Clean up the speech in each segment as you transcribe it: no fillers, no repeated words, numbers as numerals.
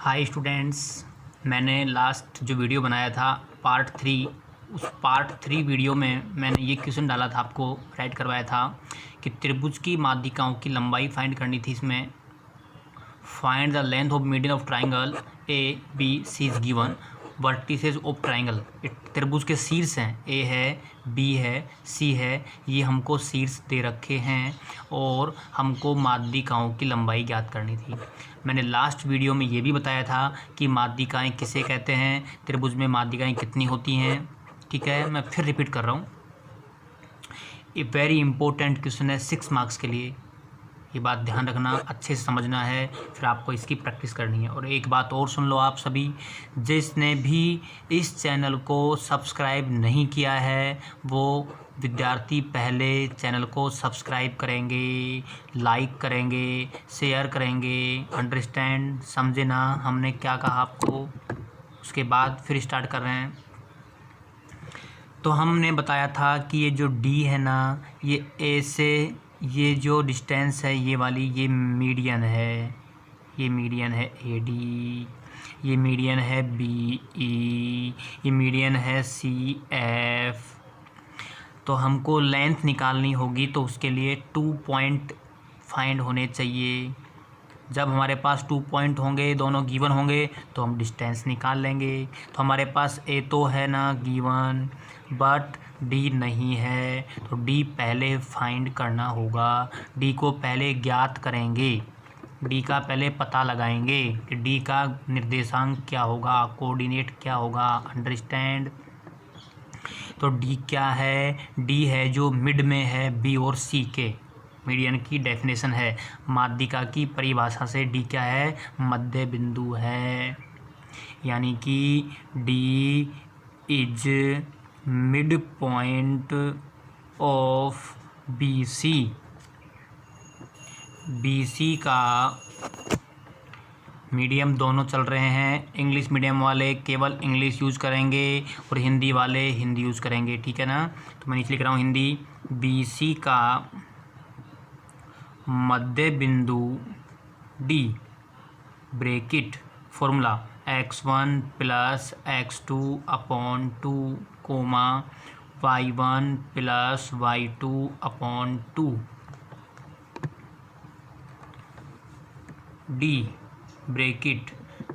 Hi students, मैंने last जो video बनाया था पार्ट 3, उस पार्ट 3 वीडियो में मैंने ये क्वेश्चन डाला था, आपको राइट करवाया था कि त्रिभुज की माध्यिकाओं की लंबाई फाइंड करनी थी। इसमें find the length of median of triangle A B C is given, vertices of triangle. त्रिभुज के शीर्ष हैं, ए है, बी है, सी है, ये हमको शीर्ष दे रखे हैं और हमको माध्यिकाओं की लंबाई ज्ञात करनी थी। मैंने लास्ट वीडियो में ये भी बताया था कि माध्यिकाएं किसे कहते हैं, त्रिभुज में माध्यिकाएं कितनी होती हैं। ठीक है, मैं फिर रिपीट कर रहा हूँ। ये वेरी इंपॉर्टेंट क्वेश्चन है 6 मार्क्स के लिए। ये बात ध्यान रखना, अच्छे से समझना है, फिर आपको इसकी प्रैक्टिस करनी है। और एक बात और सुन लो आप सभी, जिसने भी इस चैनल को सब्सक्राइब नहीं किया है वो विद्यार्थी पहले चैनल को सब्सक्राइब करेंगे, लाइक करेंगे, शेयर करेंगे। अंडरस्टैंड, समझे ना हमने क्या कहा आपको। उसके बाद फिर स्टार्ट कर रहे हैं। तो हमने बताया था कि ये जो डी है ना, ये ए से ये जो डिस्टेंस है ये वाली, ये मीडियन है, ये मीडियन है ए डी, ये मीडियन है बी ई, ये मीडियन है सी एफ। तो हमको लेंथ निकालनी होगी, तो उसके लिए 2 पॉइंट फाइंड होने चाहिए। जब हमारे पास 2 पॉइंट होंगे, दोनों गिवन होंगे, तो हम डिस्टेंस निकाल लेंगे। तो हमारे पास ए तो है ना गिवन, बट डी नहीं है, तो डी पहले फाइंड करना होगा। डी को पहले ज्ञात करेंगे, डी का पहले पता लगाएंगे कि डी का निर्देशांक क्या होगा, कोऑर्डिनेट क्या होगा। अंडरस्टैंड। तो डी क्या है, डी है जो मिड में है बी और सी के। मीडियन की डेफिनेशन है, माध्यिका की परिभाषा से डी क्या है, मध्य बिंदु है। यानी कि D is mid point of B C. B C का मीडियम दोनों चल रहे हैं। इंग्लिश मीडियम वाले केवल इंग्लिश यूज़ करेंगे और हिंदी वाले हिंदी यूज़ करेंगे। ठीक है ना। तो मैं नीचे लिख रहा हूँ हिंदी। बी सी का मध्य बिंदु D, bracket formula x1 plus x2 upon 2 comma y1 plus y2 upon 2 D bracket.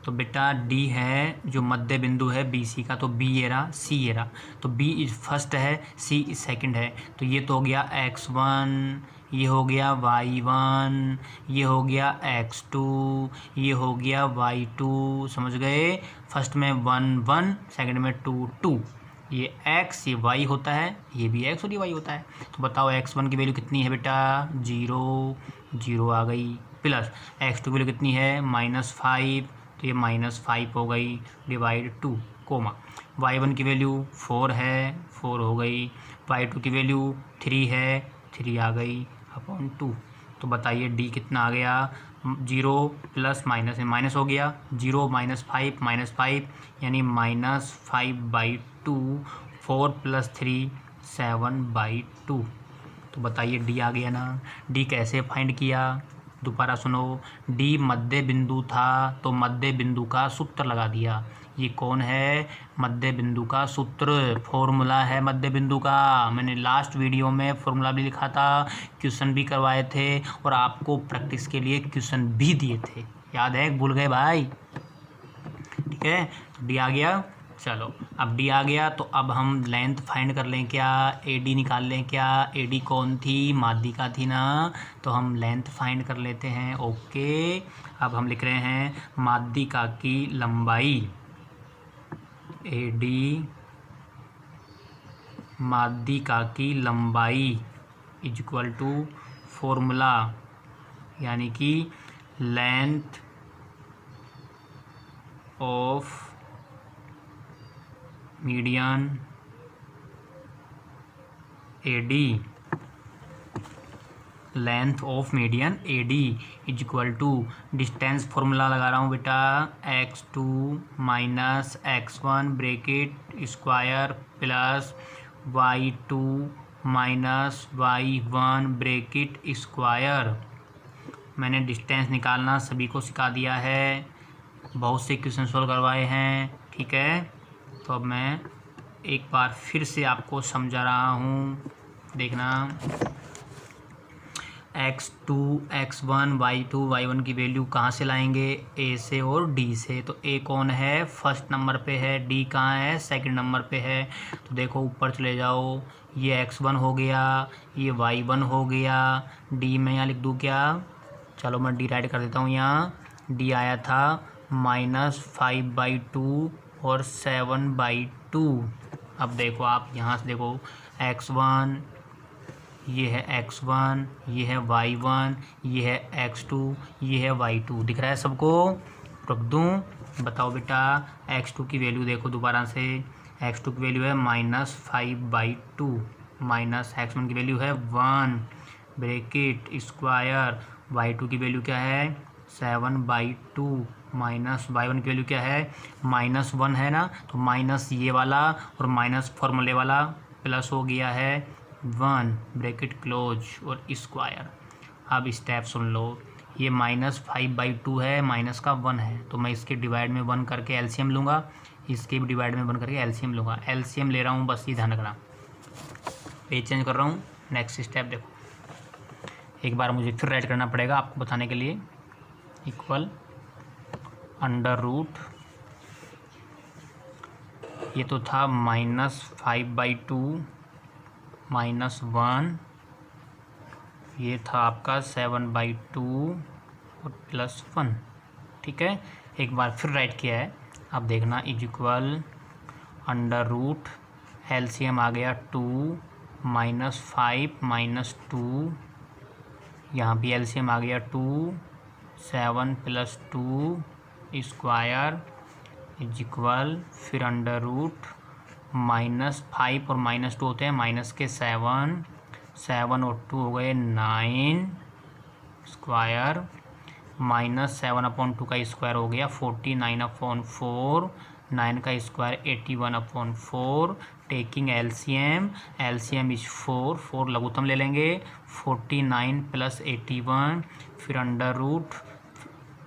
तो बेटा डी है जो मध्य बिंदु है बी सी का, तो बी ये रहा, सी ये रहा। तो बी इज फर्स्ट है, सी इज सेकंड है। तो ये तो हो गया x1, ये हो गया y1, ये हो गया x2, ये हो गया y2। समझ गए। फर्स्ट में 1 1, सेकंड में 2 2। ये x, ये y होता है, ये भी x और ये y होता है। तो बताओ x1 की वैल्यू कितनी है बेटा, 0 0 आ गई। प्लस x2 की वैल्यू कितनी है, -5, तो ये -5 हो गई, डिवाइड 2 कोमा y1 की वैल्यू 4 है, 4 हो गई। y2 की वैल्यू 3 है, 3 आ गई अपॉन 2। तो बताइए डी कितना आ गया, 0 प्लस माइनस में माइनस हो गया, 0 -5 -5 यानी -5/2, 4 + 3 7/2। तो बताइए डी आ गया ना। डी कैसे फाइंड किया, दोबारा सुनो। डी मध्य बिंदु था तो मध्य बिंदु का सूत्र लगा दिया। ये कौन है, मध्य बिंदु का सूत्र, फॉर्मूला है मध्य बिंदु का। मैंने लास्ट वीडियो में फॉर्मूला भी लिखा था, क्वेश्चन भी करवाए थे और आपको प्रैक्टिस के लिए क्वेश्चन भी दिए थे। याद है, भूल गए भाई। ठीक है, डी आ गया। चलो अब डी आ गया तो अब हम लेंथ फाइंड कर लें क्या, ए डी निकाल लें क्या। ए डी कौन थी, माध्यिका थी ना, तो हम लेंथ फाइंड कर लेते हैं। ओके, अब हम लिख रहे हैं माध्यिका की लंबाई, ए डी माध्यिका की लंबाई इज इक्वल टू फॉर्मूला, यानी कि length of median A D, length of median A D is equal to distance formula लगा रहा हूँ बेटा, x2 minus x1 bracket square plus y2 minus y1 bracket square. मैंने डिस्टेंस निकालना सभी को सिखा दिया है। बहुत से क्वेश्चन सोल्व करवाए हैं, ठीक है। तो अब मैं एक बार फिर से आपको समझा रहा हूँ, देखना। x2 x1 y2 y1 की वैल्यू कहाँ से लाएंगे, ए से और डी से। तो ए कौन है, फर्स्ट नंबर पे है, डी कहाँ है, सेकंड नंबर पे है। तो देखो ऊपर चले जाओ, ये x1 हो गया, ये y1 हो गया, डी में यहाँ लिख दूँ क्या, चलो मैं डी राइट कर देता हूँ। यहाँ डी आया था -5/2 और 7/2। अब देखो आप यहाँ से देखो, x1 ये है x1, ये है y1, ये है x2, ये है y2, दिख रहा है सबको। रख दूँ, बताओ बेटा x2 की वैल्यू देखो दोबारा से, x2 की वैल्यू है -5/2, माइनस x1 की वैल्यू है 1 ब्रैकेट स्क्वायर, y2 की वैल्यू क्या है 7/2, माइनस y1 की वैल्यू क्या है -1 है ना, तो माइनस ये वाला और माइनस फॉर्मूले वाला प्लस हो गया है 1 ब्रैकेट क्लोज और स्क्वायर। अब स्टेप सुन लो, ये -5/2 है, माइनस का 1 है, तो मैं इसके डिवाइड में 1 करके एलसीएम लूँगा, इसके भी डिवाइड में 1 करके एलसीएम लूँगा। एलसीएम ले रहा हूँ, बस ये ध्यान रखना। पेज चेंज कर रहा हूँ, नेक्स्ट स्टेप देखो, एक बार मुझे फिर राइट करना पड़ेगा आपको बताने के लिए। इक्वल अंडर रूट, ये तो था -5/2 -1, ये था आपका 7/2 और +1, ठीक है। एक बार फिर राइट किया है, अब देखना is equal under root, LCM आ गया 2 -5 -2, यहाँ भी एलसीएम आ गया 2, 7 + 2 स्क्वायर इज इक्वल, फिर अंडर रूट -5 और -2 होते हैं, माइनस के 7 और 2 हो गए 9 स्क्वायर, -7/2 का स्क्वायर हो गया 49/4, 9 का square 81/4, taking LCM, LCM is 4 लघुत्तम ले लेंगे, 49 + 81, फिर अंडर रूट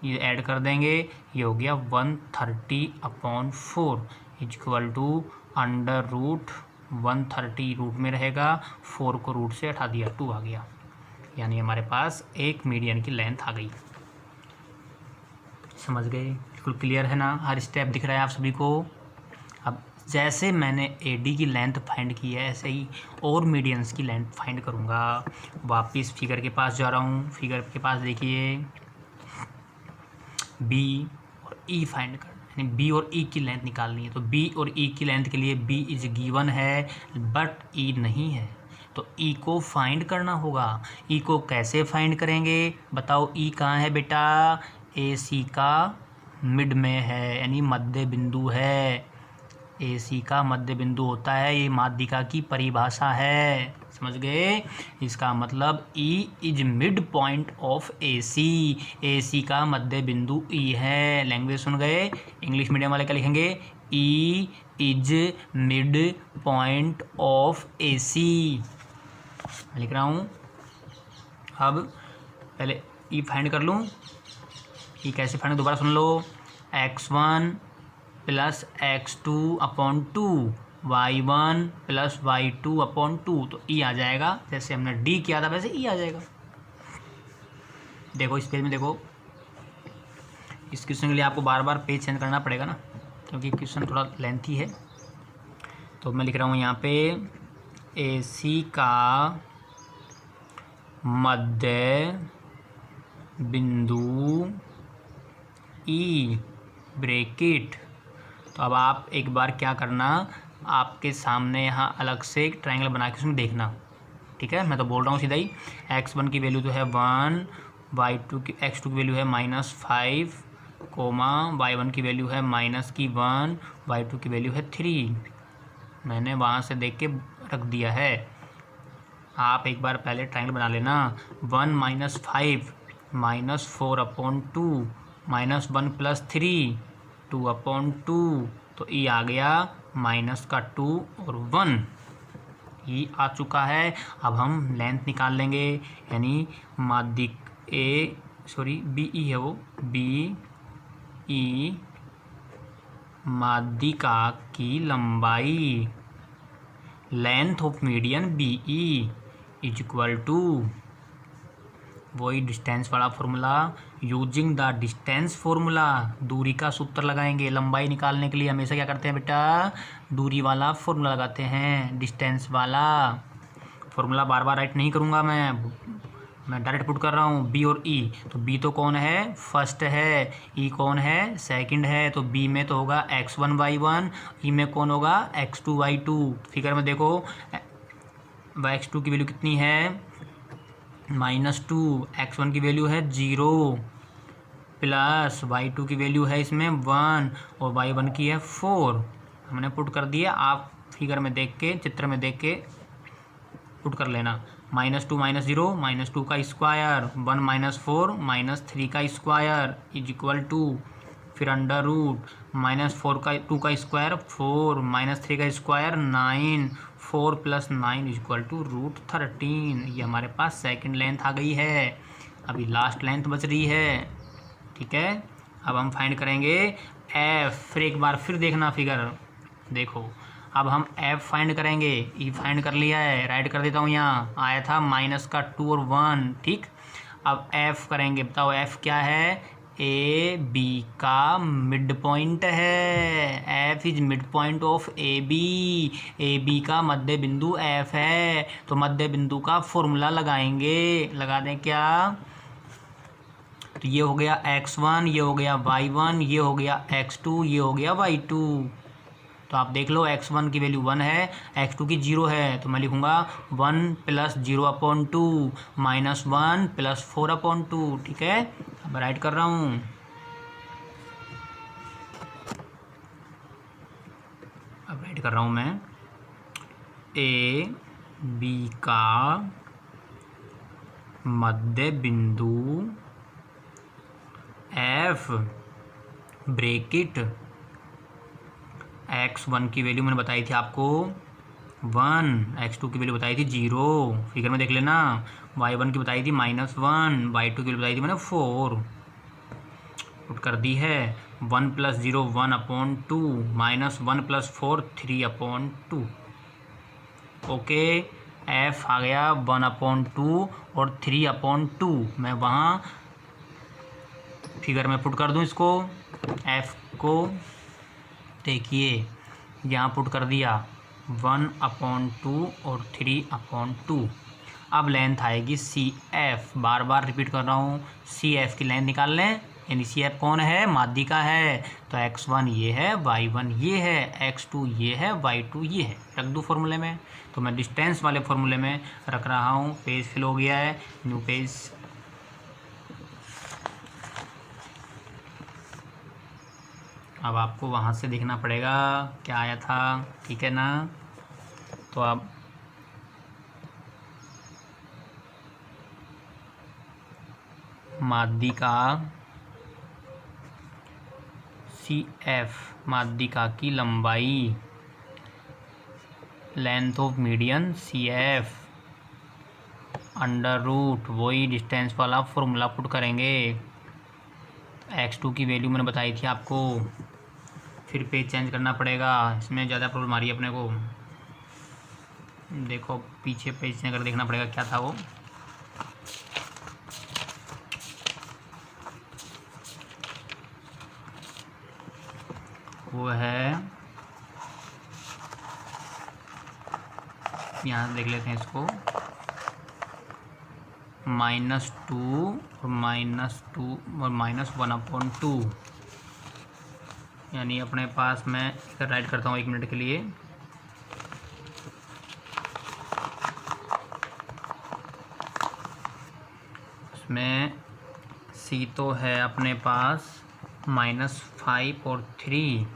ये ऐड कर देंगे, ये हो गया 130/4 is equal to under root 130 root में रहेगा, 4 को रूट से हटा दिया, 2 आ गया, यानी हमारे पास एक मीडियन की लेंथ आ गई। समझ गए, बिल्कुल क्लियर है ना, हर स्टेप दिख रहा है आप सभी को। अब जैसे मैंने एडी की लेंथ फाइंड की है, ऐसे ही और मीडियंस की लेंथ फाइंड करूँगा। वापस फिगर के पास जा रहा हूँ, फिगर के पास देखिए, बी और ई फाइंड करना, यानी बी और ई की लेंथ निकालनी है। तो बी और ई की लेंथ के लिए बी इज गिवन है बट ई नहीं है, तो ई को फाइंड करना होगा। ई को कैसे फाइंड करेंगे बताओ, ई कहाँ है बेटा, ए सी का मिड में है, यानी मध्य बिंदु है, ए सी का मध्य बिंदु होता है, ये माध्यिका की परिभाषा है, समझ गए। इसका मतलब E is mid point of A C का मध्य बिंदु ई है। लैंग्वेज सुन गए, इंग्लिश मीडियम वाले क्या लिखेंगे, E is mid point of A C, लिख रहा हूँ। अब पहले ई फाइंड कर लूँ, ई कैसे फाइंड दोबारा सुन लो, x1 + x2/2, y1 + y2/2, तो ई आ जाएगा, जैसे हमने डी किया था वैसे ई आ जाएगा। देखो इस पेज में देखो, इस क्वेश्चन के लिए आपको बार बार पेज चेंज करना पड़ेगा ना, क्योंकि क्वेश्चन थोड़ा लेंथी है। तो मैं लिख रहा हूँ यहाँ पे, ए सी का मध्य बिंदु ई ब्रैकेट। तो अब आप एक बार क्या करना, आपके सामने यहाँ अलग से एक ट्रायंगल बना के उसमें देखना, ठीक है। मैं तो बोल रहा हूँ सीधा ही, x1 की वैल्यू तो है 1, x2 की वैल्यू है -5, y1 की वैल्यू है -1, y2 की वैल्यू है 3। मैंने वहाँ से देख के रख दिया है, आप एक बार पहले ट्रायंगल बना लेना। 1 - 5 -4/2, -1 + 3 2/2, तो ई आ गया -2 और 1, ई आ चुका है। अब हम लेंथ निकाल लेंगे, यानी माध्यिक बी ई है वो, बी ई माध्यिका की लंबाई, length of median B E is equal to, वही डिस्टेंस वाला formula, using the distance formula, दूरी का सूत्र लगाएंगे। लंबाई निकालने के लिए हमेशा क्या करते हैं बेटा, दूरी वाला फॉर्मूला लगाते हैं, डिस्टेंस वाला फॉर्मूला। बार बार राइट नहीं करूँगा मैं डायरेक्ट पुट कर रहा हूँ। बी और ई, तो बी तो कौन है, फर्स्ट है, ई कौन है, सेकंड है, तो बी में तो होगा x1y1, ई में कौन होगा x2y2। फिगर में देखो x2 की वैल्यू कितनी है -2, x1 की वैल्यू है 0 प्लस y2 की वैल्यू है इसमें 1 और y1 की है 4। हमने पुट कर दिया, आप फिगर में देख के, चित्र में देख के पुट कर लेना। -2 -0 -2 का स्क्वायर, 1 -4 -3 का स्क्वायर इज इक्वल टू, फिर अंडर रूट -4 का 2 का स्क्वायर 4 -3 का स्क्वायर 9, 4 + 9 इज इक्वल टू √13। ये हमारे पास सेकंड लेंथ आ गई है। अभी लास्ट लेंथ बच रही है, ठीक है। अब हम फाइंड करेंगे एफ। फिर एक बार फिर देखना फिगर, देखो अब हम एफ फाइंड करेंगे। ई फाइंड कर लिया है, राइट कर देता हूँ, यहाँ आया था -2 और 1, ठीक। अब एफ करेंगे, बताओ एफ क्या है, ए बी का मिड पॉइंट है। F is mid point of A B का मध्य बिंदु एफ है, तो मध्य बिंदु का फॉर्मूला लगाएंगे। लगा दें क्या, तो ये हो गया x1, ये हो गया y1, ये हो गया x2, ये हो गया y2। तो आप देख लो x1 की वैल्यू 1 है, x2 की 0 है, तो मैं लिखूँगा 1 + 0/2 -1 + 4/2, ठीक है। अब राइट कर रहा हूँ, अब राइट कर रहा हूँ मैं, ए बी का मध्य बिंदु एफ, ब्रैकेट x1 की वैल्यू मैंने बताई थी आपको 1, x2 की वैल्यू बताई थी 0, फिगर में देख लेना, y1 की बताई थी -1, y2 की वैल्यू बताई थी मैंने 4, पुट कर दी है। 1 + 0 1/2 -1 + 4 3/2। ओके, f आ गया 1/2 और 3/2। मैं वहाँ फिगर में पुट कर दूँ इसको, f को देखिए यहाँ पुट कर दिया 1/2 और 3/2। अब लेंथ आएगी CF, बार बार रिपीट कर रहा हूँ, CF की लेंथ निकाल लें। यानी CF कौन है, माध्यिका है, तो x1 ये है, y1 ये है, x2 ये है, y2 ये है। रख दूँ फॉर्मूले में, तो मैं डिस्टेंस वाले फॉर्मूले में रख रहा हूँ। पेज फिल हो गया है, न्यू पेज। अब आपको वहाँ से देखना पड़ेगा क्या आया था, ठीक है ना। तो अब माध्यिका CF, माध्यिका की लंबाई, length of median CF, under root, वही डिस्टेंस वाला फॉर्मूला पुट करेंगे। x2 की वैल्यू मैंने बताई थी आपको। फिर पेज चेंज करना पड़ेगा, इसमें ज़्यादा प्रॉब्लम आ रही है अपने को। देखो पीछे पेज चेंज कर देखना पड़ेगा क्या था वो। वो है, यहाँ देख लेते हैं इसको, -2 और -2 और -1/2। यानी अपने पास, मैं राइट करता हूँ 1 मिनट के लिए। इसमें C तो है अपने पास -5 और 3,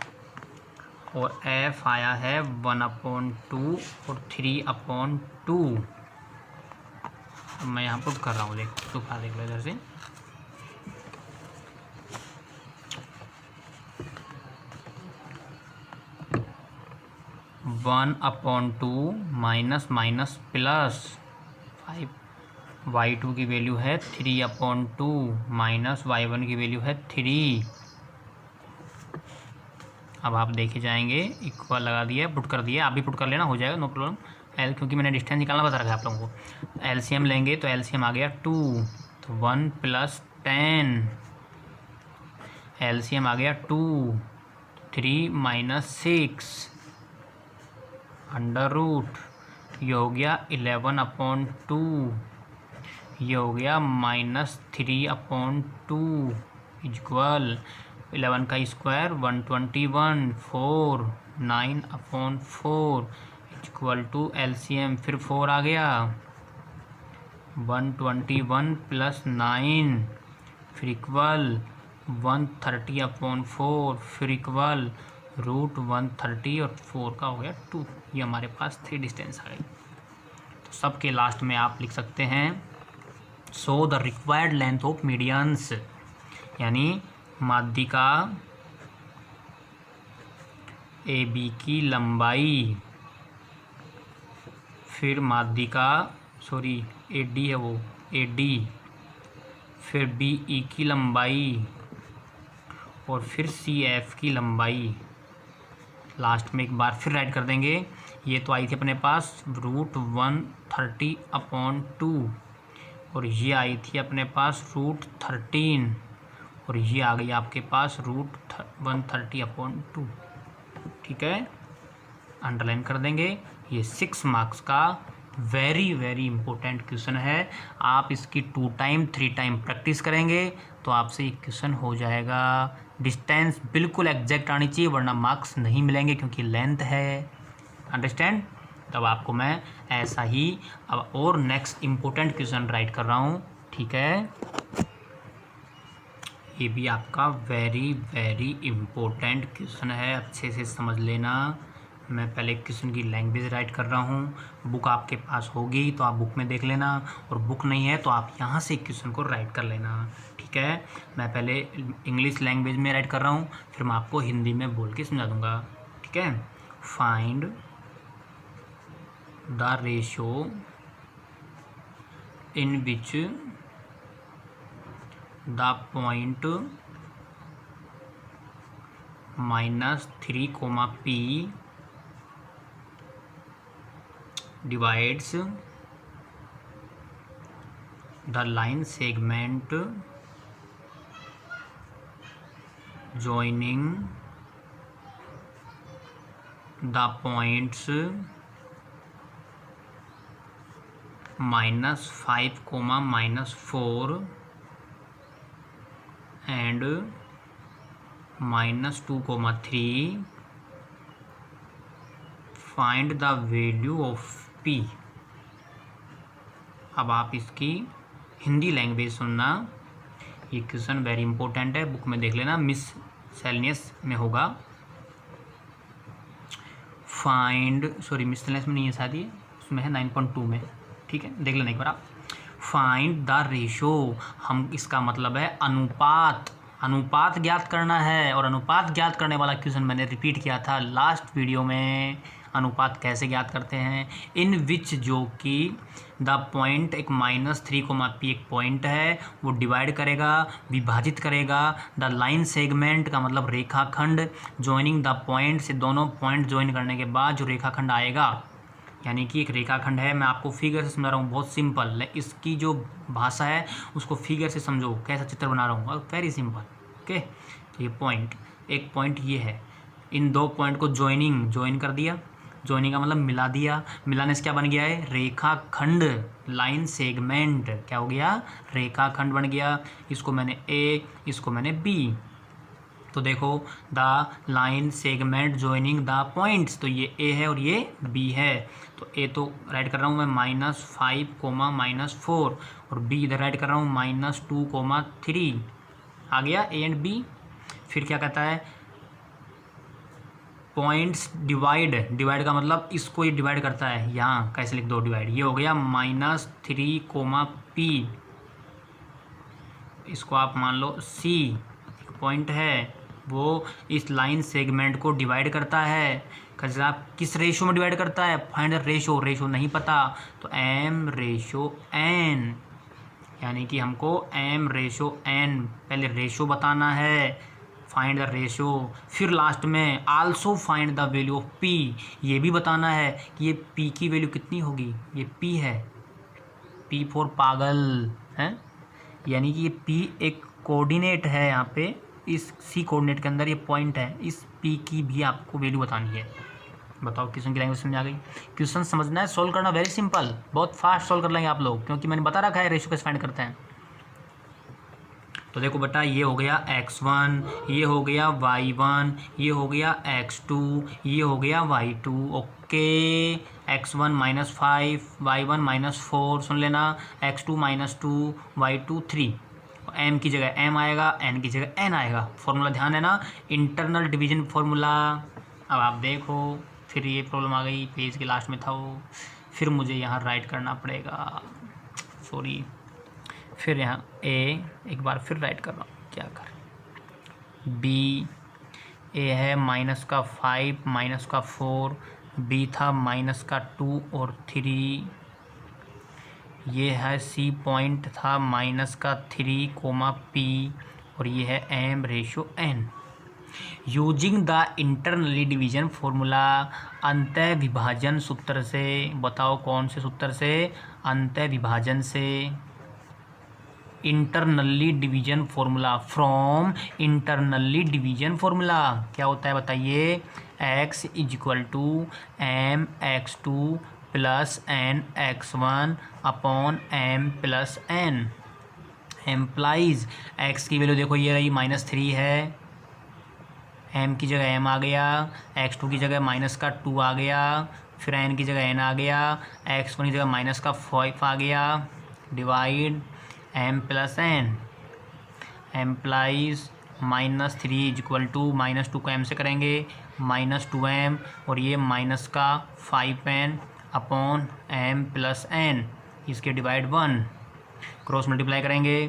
और F आया है 1/2 और 3/2। मैं यहाँ पुट कर रहा हूँ, देख लो इधर से। (1/2) माइनस प्लस 5, y2 की वैल्यू है 3/2 माइनस y1 की वैल्यू है 3। अब आप देखे जाएंगे, इक्वल लगा दिया, पुट कर दिया, आप भी पुट कर लेना, हो जाएगा, नो प्रॉब्लम। एल, क्योंकि मैंने डिस्टेंस निकालना बता रखा है आप लोगों को। एलसीएम लेंगे तो एलसीएम आ गया 2, तो 1 + 10, एलसीएम आ गया 2, 3 - 6 अंडर रूट, ये हो गया 11/2, ये हो गया -3/2 इक्वल 11 का स्क्वायर 121, 4 9/4 इक्वल टू एलसीएम, फिर 4 आ गया, 121 + 9 फिर इक्वल 130/4 फिर इक्वल √130 और 4 का हो गया 2। ये हमारे पास 3 डिस्टेंस आ गई। तो सबके लास्ट में आप लिख सकते हैं so the required length of medians, यानी माध्यिका ए बी की लंबाई, फिर माध्यिका ए डी है वो, ए डी, फिर बी ई की लंबाई और फिर सी एफ की लंबाई। लास्ट में एक बार फिर राइट कर देंगे। ये तो आई थी अपने पास √130/2 और ये आई थी अपने पास √13 और ये आ गई आपके पास √130/2। ठीक है, अंडरलाइन कर देंगे। ये 6 मार्क्स का वेरी वेरी इंपॉर्टेंट क्वेश्चन है। आप इसकी 2 टाइम 3 टाइम प्रैक्टिस करेंगे तो आपसे ये क्वेश्चन हो जाएगा। डिस्टेंस बिल्कुल एग्जैक्ट आनी चाहिए, वरना मार्क्स नहीं मिलेंगे क्योंकि लेंथ है। अंडरस्टैंड? तब आपको मैं ऐसा ही अब और नेक्स्ट इम्पोर्टेंट क्वेश्चन राइट कर रहा हूँ। ठीक है, ये भी आपका वेरी वेरी इम्पोर्टेंट क्वेश्चन है, अच्छे से समझ लेना। मैं पहले क्वेश्चन की लैंग्वेज राइट कर रहा हूँ। बुक आपके पास होगी तो आप बुक में देख लेना, और बुक नहीं है तो आप यहाँ से क्वेश्चन को राइट कर लेना। ठीक है, मैं पहले इंग्लिश लैंग्वेज में राइट कर रहा हूँ, फिर मैं आपको हिंदी में बोल के समझा दूँगा। ठीक है, find the ratio in which the point -3, P divides the line segment joining the points -5, -4 and -2, 3. Find the value of P। अब आप इसकी हिंदी लैंग्वेज सुनना, ये क्वेश्चन वेरी इंपॉर्टेंट है, बुक में देख लेना, मिस सेलेनियस में होगा। मिसलेनियस में नहीं है शायद, ये उसमें है 9.2 में। ठीक है, देख लेना एक बार आप। फाइंड द रेशो, हम इसका मतलब है अनुपात ज्ञात करना है। और अनुपात ज्ञात करने वाला क्वेश्चन मैंने रिपीट किया था लास्ट वीडियो में। अनुपात कैसे ज्ञात करते हैं? इन विच, जो कि द पॉइंट एक -3, P एक पॉइंट है, वो डिवाइड करेगा, विभाजित करेगा द लाइन सेगमेंट का मतलब रेखाखंड, जॉइनिंग द पॉइंट से दोनों पॉइंट ज्वाइन करने के बाद जो रेखाखंड आएगा, यानी कि एक रेखाखंड है। मैं आपको फिगर से समझा रहा हूँ, बहुत सिंपल। इसकी जो भाषा है उसको फिगर से समझो, कैसा चित्र बना रहा हूँ, वेरी सिंपल। ओके, तो ये पॉइंट, एक पॉइंट ये है, इन 2 पॉइंट को ज्वाइन कर दिया। ज्वाइनिंग का मतलब मिला दिया, मिलाने से क्या बन गया है? रेखाखंड, लाइन सेगमेंट। क्या हो गया? रेखाखंड बन गया। इसको मैंने A, इसको मैंने B। तो देखो, the line segment joining the points, तो ये A है और ये B है। तो A तो राइट कर रहा हूँ मैं -5, -4, और B इधर राइट कर रहा हूँ -2, 3। आ गया A एंड B। फिर क्या कहता है? पॉइंट्स डिवाइड का मतलब इसको ये डिवाइड करता है। यहाँ कैसे लिख दो डिवाइड, ये हो गया -3, P। इसको आप मान लो C एक पॉइंट है, वो इस लाइन सेगमेंट को डिवाइड करता है। कैसे? आप किस रेशो में डिवाइड करता है? फाइंड द रेशो नहीं पता तो M/N, यानी कि हमको M/N पहले रेशो बताना है, फाइंड द रेशो, फिर लास्ट में also find the value of P, ये भी बताना है कि ये पी की वैल्यू कितनी होगी। ये पी है, पी फॉर पागल है, यानी कि ये पी एक कोऑर्डिनेट है यहाँ पे, इस सी कोऑर्डिनेट के अंदर ये पॉइंट है, इस पी की भी आपको वैल्यू बतानी है। बताओ क्वेश्चन की लैंग्वेज समझ आ गई। क्वेश्चन समझना है, सोल्व करना वेरी सिंपल, बहुत फास्ट सोल्व कर लेंगे आप लोग, क्योंकि मैंने बता रखा है रेशियो कैसे फाइंड करते हैं। तो देखो बेटा, ये हो गया x1, ये हो गया y1, ये हो गया x2, ये हो गया y2। ओके, x1 -5, y1 -4, सुन लेना, x2 -2, y2 3। m की जगह m आएगा, n की जगह n आएगा। फॉर्मूला ध्यान है ना, इंटरनल डिवीजन फॉर्मूला। अब आप देखो, फिर ये प्रॉब्लम आ गई, पेज के लास्ट में था वो, फिर मुझे यहाँ राइट करना पड़ेगा, सॉरी, फिर यहाँ एक बार फिर राइट कर रहा हूँ, क्या करें। बी ए है -5 -4, बी था -2 और 3, ये है सी पॉइंट था -3, पी, और ये है m ratio n। Using the internally division formula, अंतः विभाजन सूत्र से, बताओ कौन से सूत्र से, अंतः विभाजन से, internally division formula, from internally division formula क्या होता है बताइए। x = mx2 + nx1 upon m + n implies x की वैल्यू देखो ये रही -3 है, m की जगह m आ गया, x2 की जगह -2 आ गया, फिर n की जगह n आ गया, x1 की जगह -5 आ गया, डिवाइड m + n एम्प्लाइज -3 = -2 को m से करेंगे -2m, और ये -5n अपॉन m + n, इसके डिवाइड 1, क्रॉस मल्टीप्लाई करेंगे,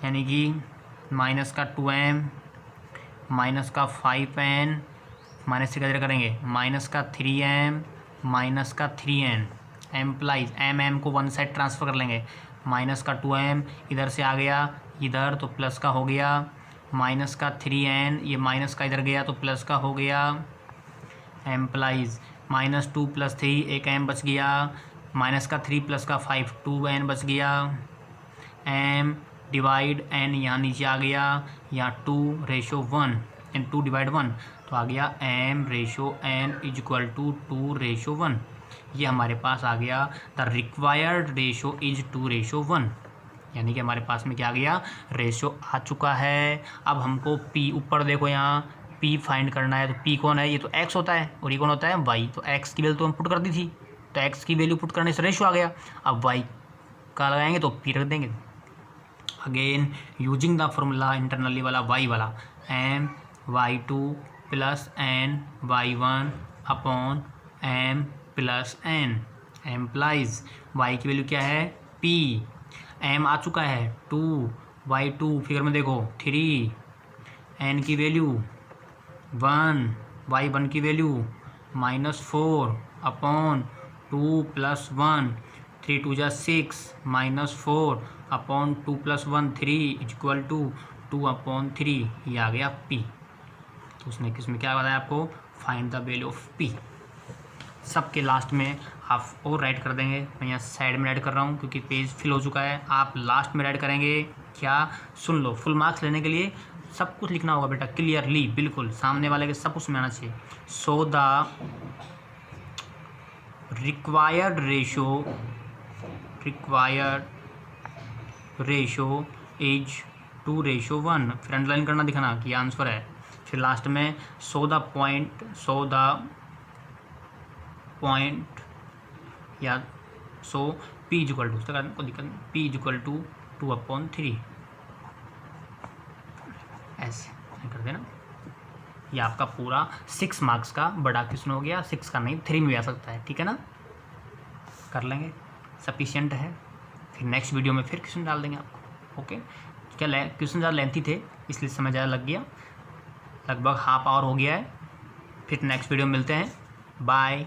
यानी कि -2m -5n, माइनस से किधर करेंगे -3m -3n, एम्प्लाइज m को वन साइड ट्रांसफ़र कर लेंगे, -2m इधर से आ गया इधर तो प्लस का हो गया, -3n ये माइनस का इधर गया तो प्लस का हो गया, एम्प्लाइज -2 + 3 एक m बच गया, -3 + 5 2n बच गया, m डिवाइड n यहाँ नीचे आ गया, यहाँ 2:1 एंड 2/1 तो आ गया m रेशो n = 2:1। ये हमारे पास आ गया द रिक्वायर्ड रेशो इज 2:1, यानी कि हमारे पास में क्या आ गया, रेशो आ चुका है। अब हमको p, ऊपर देखो यहाँ p फाइंड करना है, तो p कौन है, ये तो x होता है और ये कौन होता है y, तो x की वैल्यू तो हम पुट कर दी थी, तो x की वैल्यू पुट करने से रेशो आ गया। अब y का लगाएंगे तो p रख देंगे। Again using the formula internally वाला y वाला, m y2 + n y1 upon m + n implies y की वैल्यू क्या है p, m आ चुका है 2, y2 फिगर में देखो 3, n की वैल्यू 1, y1 की वैल्यू -4 अपॉन 2 + 1, 3 × 2 = 6, -4 अपॉन 2 + 1 3 = 2/3, ये आ गया p। तो उसने किसमें क्या बताया आपको, find the value of p। सबके लास्ट में आप और राइट कर देंगे, मैं यहाँ साइड में राइट कर रहा हूँ क्योंकि पेज फिल हो चुका है, आप लास्ट में राइट करेंगे। क्या, सुन लो, फुल मार्क्स लेने के लिए सब कुछ लिखना होगा बेटा, क्लियरली, बिल्कुल सामने वाले के सब कुछ में आना चाहिए। So the required ratio is 2:1, फिर अंडरलाइन करना दिखाना कि आंसर है, फिर लास्ट में सो द पॉइंट या सो p = को दिक्कत नहीं, p = 2/3 ऐसे कर देना। ये आपका पूरा 6 मार्क्स का बड़ा क्वेश्चन हो गया, 6 का नहीं 3 में भी आ सकता है, ठीक है ना, कर लेंगे, सफिशिएंट है। फिर नेक्स्ट वीडियो में फिर क्वेश्चन डाल देंगे आपको। ओके, क्या क्वेश्चन ज़्यादा लेंथी थे इसलिए समय ज़्यादा लग गया, लगभग हाफ आवर हो गया है। फिर नेक्स्ट वीडियो में मिलते हैं, बाय।